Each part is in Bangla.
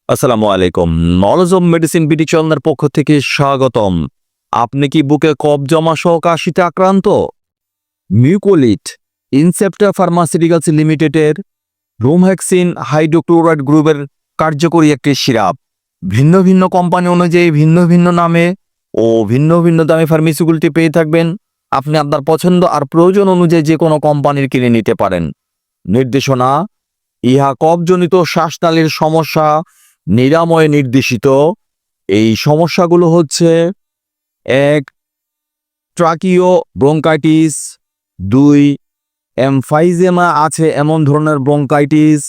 আসসালামু আলাইকুম। নলেজ অব মেডিসিন বিডি চ্যানেলের পক্ষ থেকে স্বাগতম। আপনি কি বুকে কফ জমা সহ কাশিতে আক্রান্ত? মিউকোলিট ইনসেপ্টা ফার্মাসিউটিক্যালস লিমিটেডের ব্রোমহেক্সিন হাইড্রোক্লোরাইড গ্রুপের কার্যকরী একটি সিরাপ। ভিন্ন ভিন্ন কোম্পানি অনুযায়ী ভিন্ন ভিন্ন নামে ও ভিন্ন ভিন্ন দামে ফার্মাসিউটিক্যালটি পেয়ে থাকবেন। আপনি আপনার পছন্দ আর প্রয়োজন অনুযায়ী যে কোনো কোম্পানির কিনে নিতে পারেন। নির্দেশনা: ইহা কফজনিত শ্বাসনালীর সমস্যা নিরাময়ে নির্দেশিত। এই সমস্যাগুলো হচ্ছে: 1. ট্রাকিও ব্রঙ্কাইটিস, 2. এমফাইজেমা আছে এমন ধরনের ব্রঙ্কাইটিস,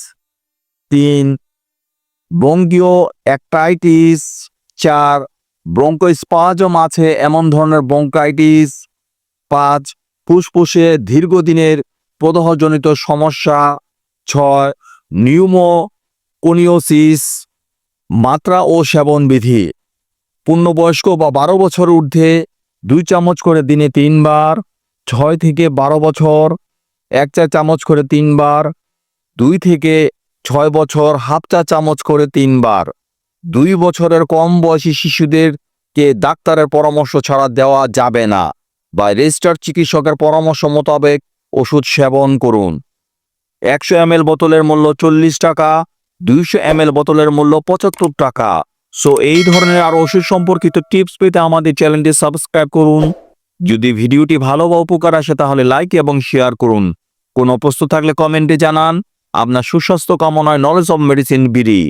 3. ব্রঙ্কিও অ্যাক্টাইটিস, 4. ব্রঙ্কোস্পাজম আছে এমন ধরনের ব্রঙ্কাইটিস, 5. ফুসফুসে দীর্ঘদিনের প্রদাহজনিত সমস্যা, 6. নিউমোকোনিওসিস। মাত্রা ও সেবনবিধি: পূর্ণবয়স্ক বা 12 বছর ঊর্ধ্বে 2 চামচ করে দিনে 3 বার, 6 থেকে 12 বছর 1 চা চামচ করে 3 বার, 2 থেকে 6 বছর হাফ চা চামচ করে 3 বার। 2 বছরের কম বয়সী শিশুদেরকে ডাক্তারের পরামর্শ ছাড়া দেওয়া যাবে না বা রেজিস্টার্ড চিকিৎসকের পরামর্শ মোতাবেক ওষুধ সেবন করুন। 100 ml বোতলের মূল্য 40 টাকা, 200 ml বোতলের মূল্য 75 টাকা। সো এই ধরনের আরও ওষুধ সম্পর্কিত টিপস পেতে আমাদের চ্যানেলটি সাবস্ক্রাইব করুন। যদি ভিডিওটি ভালো বা উপকার আসে তাহলে লাইক এবং শেয়ার করুন। কোনো প্রশ্ন থাকলে কমেন্টে জানান। আপনার সুস্বাস্থ্য কামনায় নলেজ অব মেডিসিন বিডি।